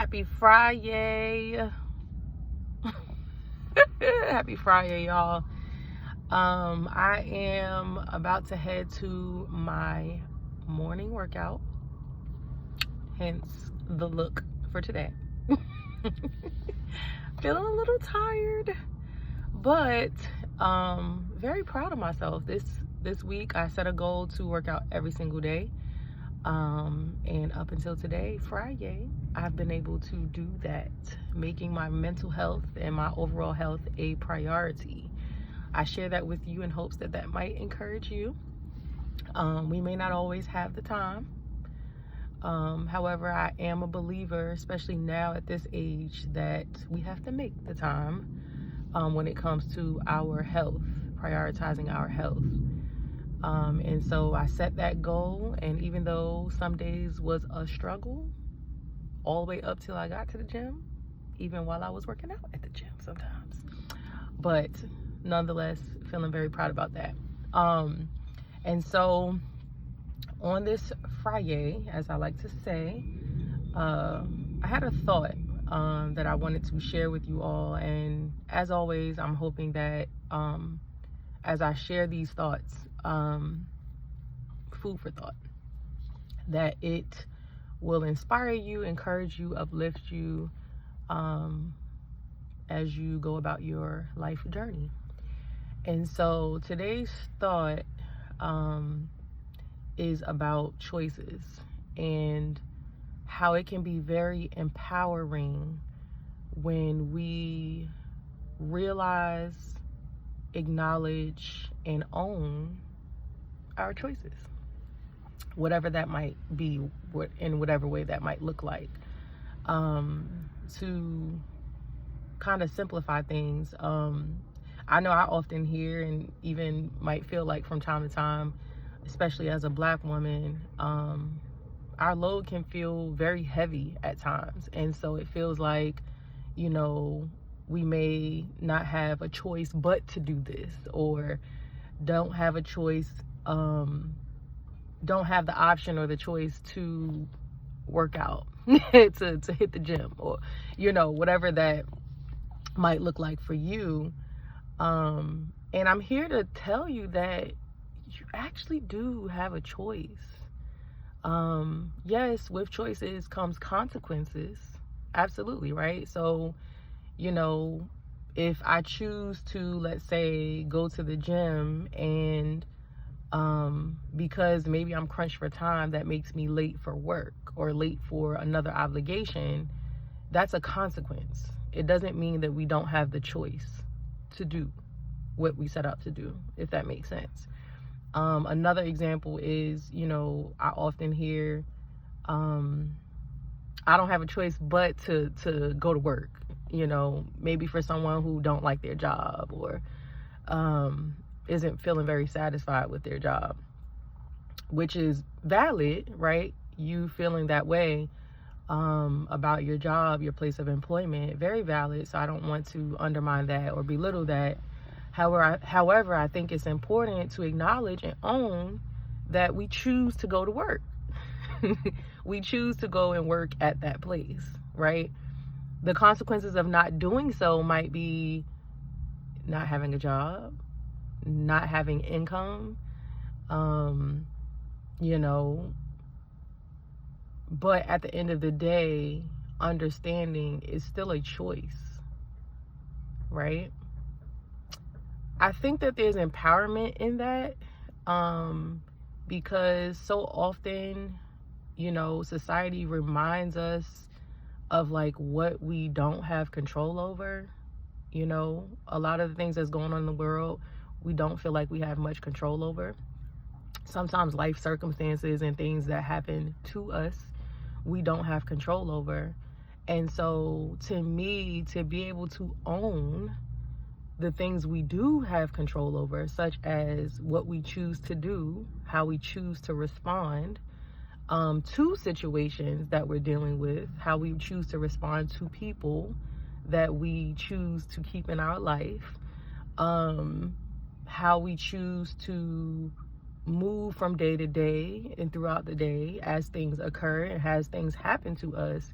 Happy Fri-YAY. Happy Fri-YAY, y'all. I am about to head to my morning workout, hence the look for today. Feeling a little tired, but very proud of myself. This week I set a goal to work out every single day. And up until today, Fri-YAY, I've been able to do that, making my mental health and my overall health a priority. I share that with you in hopes that that might encourage you. We may not always have the time. However, I am a believer, especially now at this age, that we have to make the time when it comes to our health, prioritizing our health. And so I set that goal, and even though some days was a struggle all the way up till I got to the gym, even while I was working out at the gym sometimes, but nonetheless feeling very proud about that. And so on this Fri-YAY, as I like to say, I had a thought that I wanted to share with you all, and as always, I'm hoping that as I share these thoughts, food for thought, that it will inspire you, encourage you, uplift you as you go about your life journey. And so today's thought is about choices and how it can be very empowering when we realize, acknowledge, and own our choices, whatever that might be, in whatever way that might look like. To kind of simplify things, I know I often hear and even might feel like from time to time, especially as a Black woman, our load can feel very heavy at times. And so it feels like, you know, we may not have a choice but to do this, or don't have a choice, don't have the option or the choice to work out, to hit the gym, or, you know, whatever that might look like for you. And I'm here to tell you that you actually do have a choice. Yes, with choices comes consequences. Absolutely, right? So, you know, if I choose to, let's say, go to the gym and because maybe I'm crunched for time, that makes me late for work or late for another obligation, that's a consequence. It doesn't mean that we don't have the choice to do what we set out to do, if that makes sense. Another example is, you know, I often hear, I don't have a choice but to go to work, you know, maybe for someone who don't like their job, or isn't feeling very satisfied with their job, which is valid, right? You feeling that way about your job, your place of employment, very valid. So I don't want to undermine that or belittle that. However, I think it's important to acknowledge and own that we choose to go to work. We choose to go and work at that place, right? The consequences of not doing so might be not having a job, not having income, you know, but at the end of the day, understanding is still a choice, right? I think that there's empowerment in that, because so often, you know, society reminds us of like what we don't have control over. You know, a lot of the things that's going on in the world, we don't feel like we have much control over. Sometimes life circumstances and things that happen to us, we don't have control over. And so to me, to be able to own the things we do have control over, such as what we choose to do, how we choose to respond to situations that we're dealing with, how we choose to respond to people that we choose to keep in our life, how we choose to move from day to day and throughout the day as things occur and as things happen to us.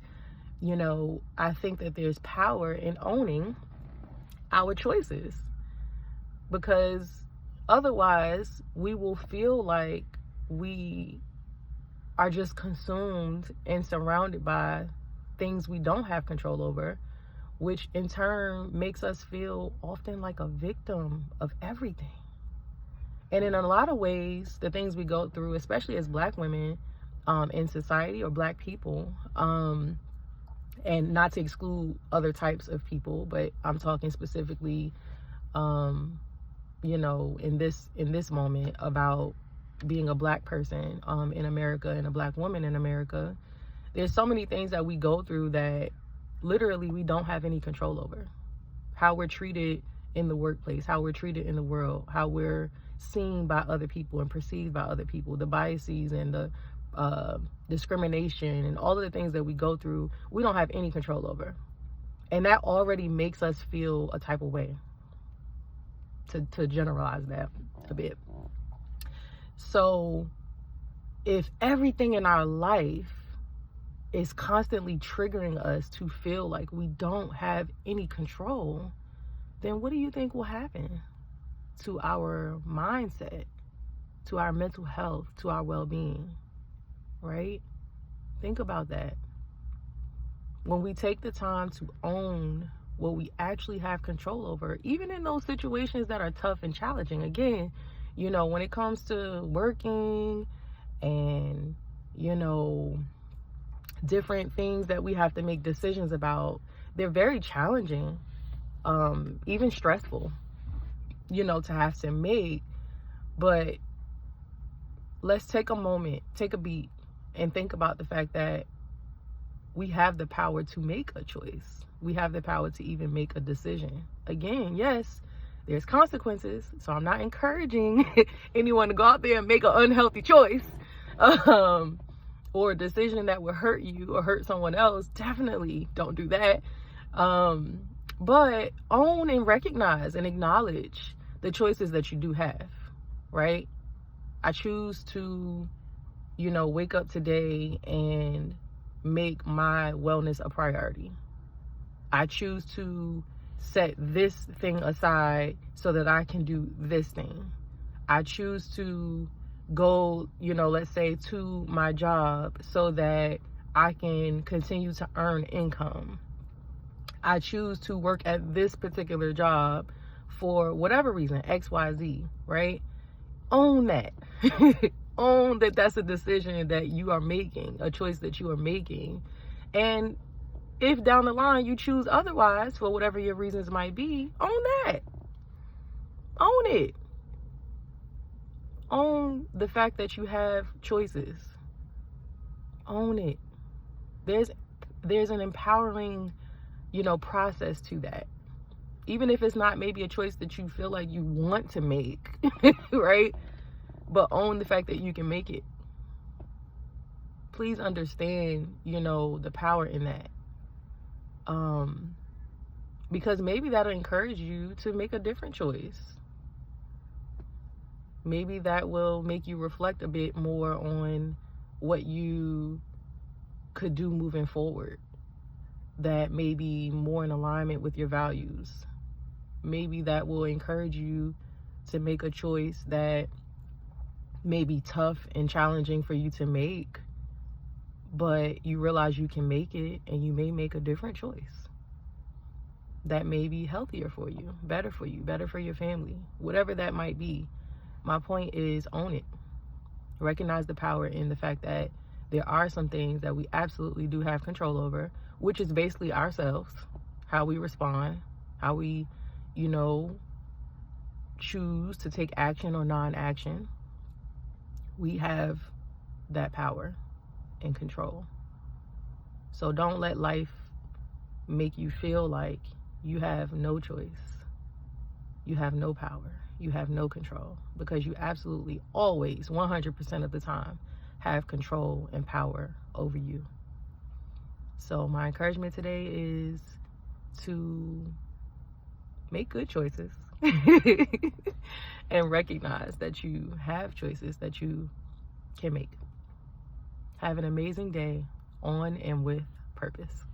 I think that there's power in owning our choices, because otherwise we will feel like we are just consumed and surrounded by things we don't have control over, which in turn makes us feel often like a victim of everything. And in a lot of ways, the things we go through, especially as Black women in society, or Black people, and not to exclude other types of people, but I'm talking specifically, in this moment about being a Black person in America and a Black woman in America. There's so many things that we go through that literally we don't have any control over. How we're treated in the workplace, how we're treated in the world, how we're seen by other people and perceived by other people, the biases and the discrimination and all of the things that we go through, we don't have any control over. And that already makes us feel a type of way, to generalize that a bit. So if everything in our life is constantly triggering us to feel like we don't have any control, then what do you think will happen to our mindset, to our mental health, to our well-being, right? Think about that. When we take the time to own what we actually have control over, even in those situations that are tough and challenging, again, when it comes to working and, different things that we have to make decisions about, they're very challenging, even stressful, to have to make. But let's take a moment, take a beat, and think about the fact that we have the power to make a choice. We have the power to even make a decision. Again, yes, there's consequences, so I'm not encouraging anyone to go out there and make an unhealthy choice, or a decision that will hurt you or hurt someone else. Definitely don't do that. But own and recognize and acknowledge the choices that you do have, right? I choose to, wake up today and make my wellness a priority. I choose to set this thing aside so that I can do this thing. I choose to go, let's say, to my job so that I can continue to earn income. I choose to work at this particular job for whatever reason, XYZ, right? Own that. Own that that's a decision that you are making, a choice that you are making. And if down the line you choose otherwise, for whatever your reasons might be, own that. Own it. Own the fact that you have choices. Own it. There's an empowering, process to that. Even if it's not maybe a choice that you feel like you want to make, right? But own the fact that you can make it. Please understand, the power in that. Because maybe that'll encourage you to make a different choice. Maybe that will make you reflect a bit more on what you could do moving forward that may be more in alignment with your values. Maybe that will encourage you to make a choice that may be tough and challenging for you to make, but you realize you can make it, and you may make a different choice that may be healthier for you, better for your family, whatever that might be. My point is, own it. Recognize the power in the fact that there are some things that we absolutely do have control over, which is basically ourselves, how we respond, how we, choose to take action or non-action. We have that power and control. So don't let life make you feel like you have no choice, you have no power, you have no control, because you absolutely always, 100% of the time, have control and power over you. So my encouragement today is to make good choices and recognize that you have choices that you can make. Have an amazing day on and with purpose.